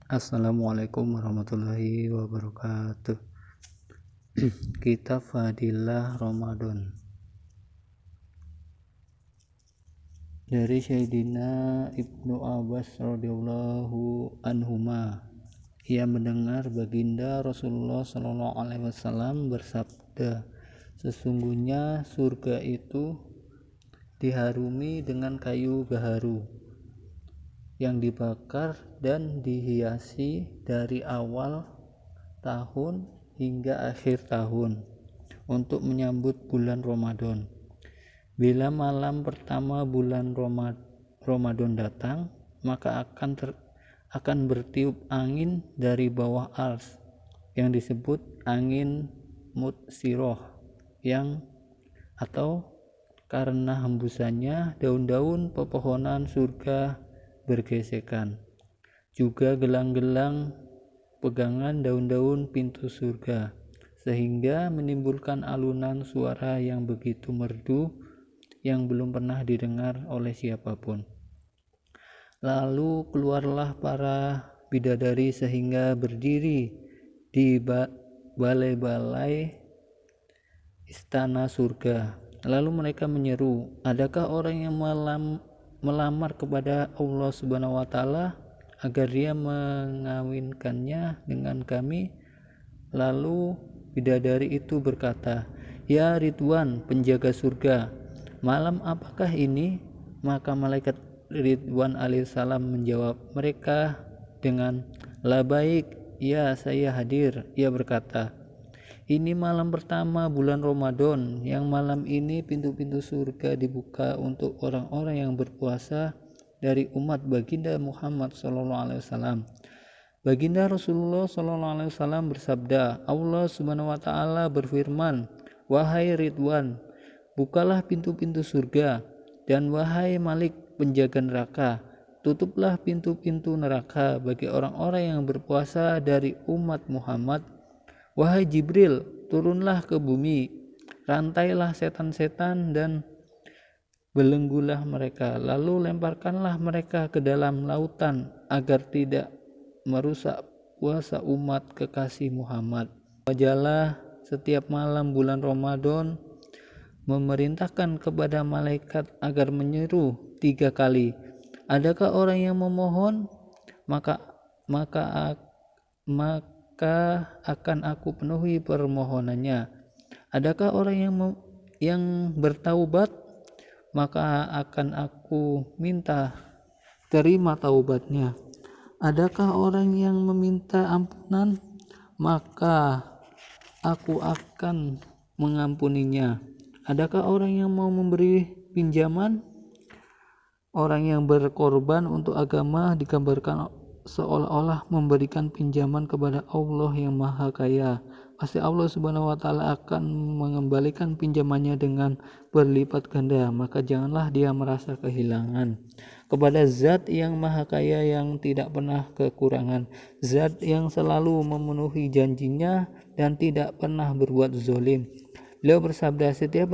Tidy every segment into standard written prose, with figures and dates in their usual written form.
Assalamualaikum warahmatullahi wabarakatuh. Kitab Fadilah Ramadan dari Sayyidina Ibnu Abbas radhiyallahu anhuma. Ia mendengar baginda Rasulullah sallallahu alaihi wasallam bersabda, sesungguhnya surga itu diharumi dengan kayu gaharu yang dibakar dan dihiasi dari awal tahun hingga akhir tahun untuk menyambut bulan Ramadan. Bila malam pertama bulan Ramadan datang, maka akan bertiup angin dari bawah ars yang disebut angin mutsiroh, yang atau karena hembusannya daun-daun pepohonan surga bergesekan, juga gelang-gelang pegangan daun-daun pintu surga, sehingga menimbulkan alunan suara yang begitu merdu yang belum pernah didengar oleh siapapun. Lalu keluarlah para bidadari sehingga berdiri di balai-balai istana surga. Lalu mereka menyeru, adakah orang yang melamar kepada Allah Subhanahu wa taala agar dia mengawinkannya dengan kami? Lalu bidadari itu berkata, ya Ridwan, penjaga surga, malam apakah ini? Maka malaikat Ridwan alaihissalam menjawab mereka dengan, labaik, ya saya hadir. Ia berkata, ini malam pertama bulan Ramadan, yang malam ini pintu-pintu surga dibuka untuk orang-orang yang berpuasa dari umat baginda Muhammad SAW. Baginda Rasulullah SAW bersabda, Allah Subhanahu wa taala berfirman, wahai Ridwan, bukalah pintu-pintu surga, dan wahai Malik, penjaga neraka, tutuplah pintu-pintu neraka bagi orang-orang yang berpuasa dari umat Muhammad. Wahai Jibril, turunlah ke bumi, rantailah setan-setan dan belenggulah mereka, lalu lemparkanlah mereka ke dalam lautan agar tidak merusak puasa umat kekasih Muhammad. Wajalah setiap malam bulan Ramadan memerintahkan kepada malaikat agar menyeru 3 kali, adakah orang yang memohon? Maka akan aku penuhi permohonannya. Adakah orang yang bertaubat? Maka akan aku minta terima taubatnya. Adakah orang yang meminta ampunan? Maka aku akan mengampuninya. Adakah orang yang mau memberi pinjaman? Orang yang berkorban untuk agama digambarkan seolah-olah memberikan pinjaman kepada Allah yang Maha Kaya. Pasti Allah Subhanahu wa taala akan mengembalikan pinjamannya dengan berlipat ganda, maka janganlah dia merasa kehilangan. Kepada Zat yang Maha Kaya yang tidak pernah kekurangan, Zat yang selalu memenuhi janjinya dan tidak pernah berbuat zalim. Beliau bersabda, setiap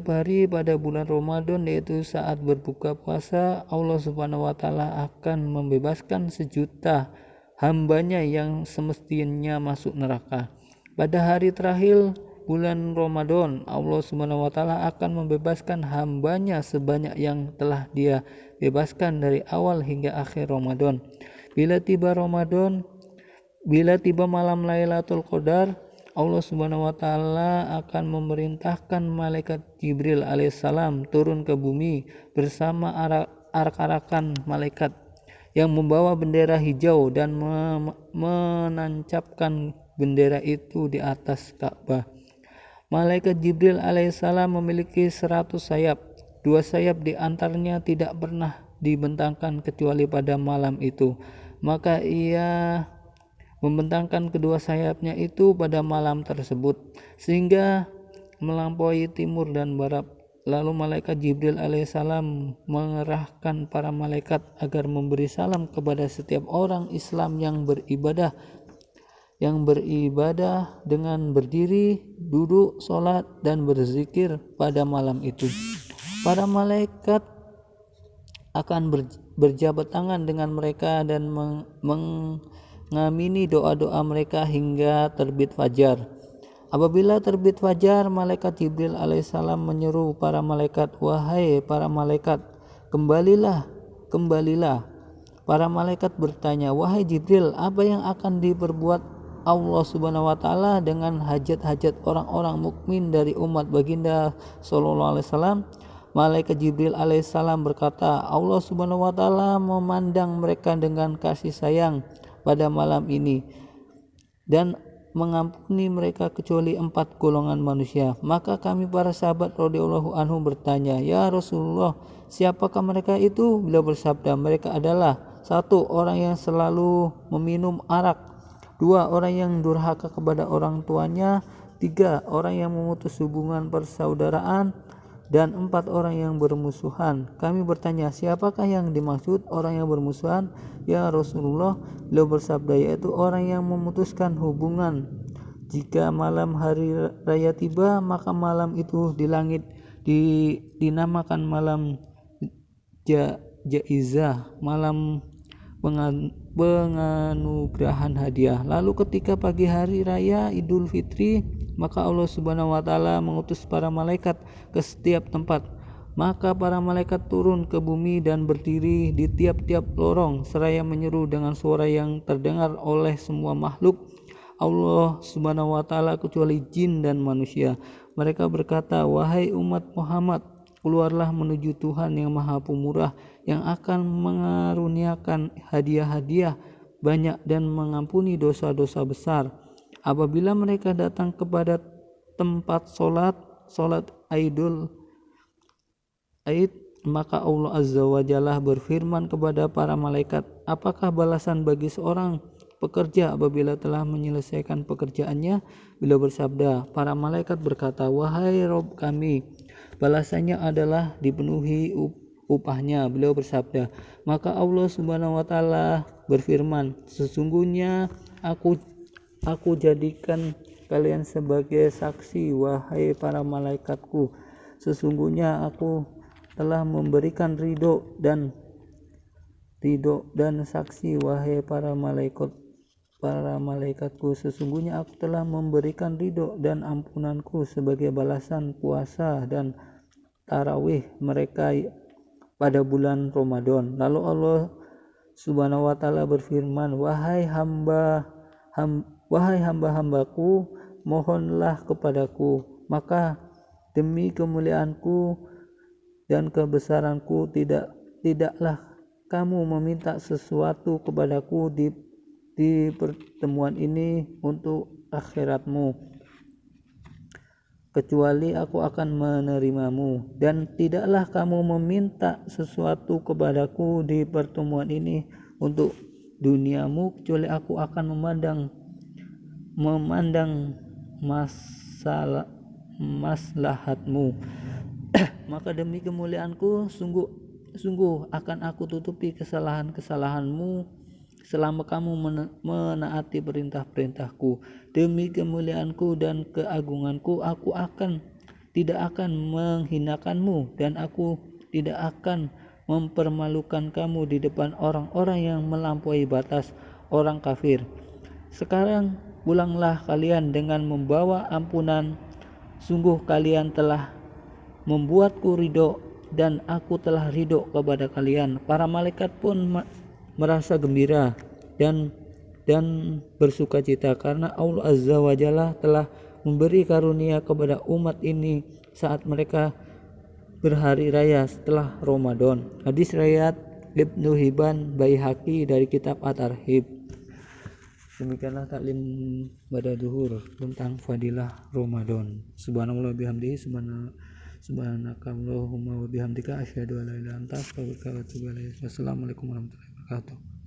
hari pada bulan Ramadan, yaitu saat berbuka puasa, Allah Subhanahu wa taala akan membebaskan 1.000.000 hambanya yang semestinya masuk neraka. Pada hari terakhir bulan Ramadan, Allah Subhanahu wa taala akan membebaskan hambanya sebanyak yang telah dia bebaskan dari awal hingga akhir Ramadan. Bila tiba malam Lailatul Qadar, Allah Subhanahu wa taala akan memerintahkan malaikat Jibril alaihissalam turun ke bumi bersama arak-arakan malaikat yang membawa bendera hijau dan menancapkan bendera itu di atas Ka'bah. Malaikat Jibril alaihissalam memiliki 100 sayap. 2 sayap di antaranya tidak pernah dibentangkan kecuali pada malam itu. Maka ia membentangkan kedua sayapnya itu pada malam tersebut sehingga melampaui timur dan barat. Lalu malaikat Jibril alaihissalam mengerahkan para malaikat agar memberi salam kepada setiap orang Islam yang beribadah dengan berdiri, duduk, sholat, dan berzikir pada malam itu. Para malaikat akan berjabat tangan dengan mereka dan mengamini doa-doa mereka hingga terbit fajar. Apabila terbit fajar, malaikat Jibril alaihissalam menyeru para malaikat, "Wahai para malaikat, kembalilah, kembalilah." Para malaikat bertanya, "Wahai Jibril, apa yang akan diperbuat Allah Subhanahu wa taala dengan hajat-hajat orang-orang mukmin dari umat baginda sallallahu alaihi wasallam?" Malaikat Jibril alaihissalam berkata, "Allah Subhanahu wa taala memandang mereka dengan kasih sayang pada malam ini dan mengampuni mereka kecuali 4 golongan manusia." Maka kami para sahabat radhiyallahu anhum bertanya, "Ya Rasulullah, siapakah mereka itu?" Beliau bersabda, "Mereka adalah 1. Orang yang selalu meminum arak, 2. Orang yang durhaka kepada orang tuanya, 3. Orang yang memutus hubungan persaudaraan, dan 4. Orang yang bermusuhan." Kami bertanya, "Siapakah yang dimaksud orang yang bermusuhan, ya Rasulullah?" Beliau bersabda, "Yaitu orang yang memutuskan hubungan. Jika malam hari raya tiba, maka malam itu di langit dinamakan malam jaizah, malam penganugerahan hadiah. Lalu ketika pagi hari raya Idul Fitri, maka Allah Subhanahu wa taala mengutus para malaikat ke setiap tempat. Maka para malaikat turun ke bumi dan berdiri di tiap-tiap lorong seraya menyeru dengan suara yang terdengar oleh semua makhluk Allah Subhanahu wa taala kecuali jin dan manusia. Mereka berkata, "Wahai umat Muhammad, keluarlah menuju Tuhan yang Maha Pemurah, yang akan mengaruniakan hadiah-hadiah banyak dan mengampuni dosa-dosa besar." Apabila mereka datang kepada tempat solat Aid, maka Allah Azza wa Jalla berfirman kepada para malaikat, "Apakah balasan bagi seorang pekerja apabila telah menyelesaikan pekerjaannya?" Beliau bersabda, para malaikat berkata, "Wahai Rabb kami, balasannya adalah dipenuhi upahnya." Beliau bersabda, maka Allah Subhanahu wa taala berfirman, "Sesungguhnya aku jadikan kalian sebagai saksi, wahai para malaikatku. Sesungguhnya aku telah memberikan ridho dan saksi, wahai para malaikatku. Sesungguhnya aku telah memberikan ridho dan ampunanku sebagai balasan puasa dan tarawih mereka pada bulan Ramadan." Lalu Allah Subhanahu wa taala berfirman, "Wahai hamba-hambaku, mohonlah kepadaku, maka demi kemuliaanku dan kebesaranku tidaklah kamu meminta sesuatu kepadaku di pertemuan ini untuk akhiratmu, kecuali aku akan menerimamu, dan tidaklah kamu meminta sesuatu kepadaku di pertemuan ini untuk duniamu, kecuali aku akan memandang maslahatmu. Maka demi kemuliaanku sungguh akan aku tutupi kesalahan-kesalahanmu selama kamu menaati perintah-perintahku. Demi kemuliaanku dan keagunganku, aku tidak akan menghinakanmu, dan aku tidak akan mempermalukan kamu di depan orang-orang yang melampaui batas, orang kafir. Sekarang pulanglah kalian dengan membawa ampunan. Sungguh kalian telah membuatku ridho, dan aku telah ridho kepada kalian." Para malaikat pun merasa gembira dan bersukacita karena Allah Azza wa Jalla telah memberi karunia kepada umat ini saat mereka berhari raya setelah Ramadan. Hadis riwayat Ibnu Hibban Baihaqi dari kitab At-Tarhib. Demikianlah taklim pada duhur tentang fadilah Ramadan. Subhanallah bihamdihi, subhanakallahumma wa bihamdika asyhadu an la ilaha illa anta astaghfiruka wa atubu ilaik. Wassalamualaikum warahmatullahi wabarakatuh.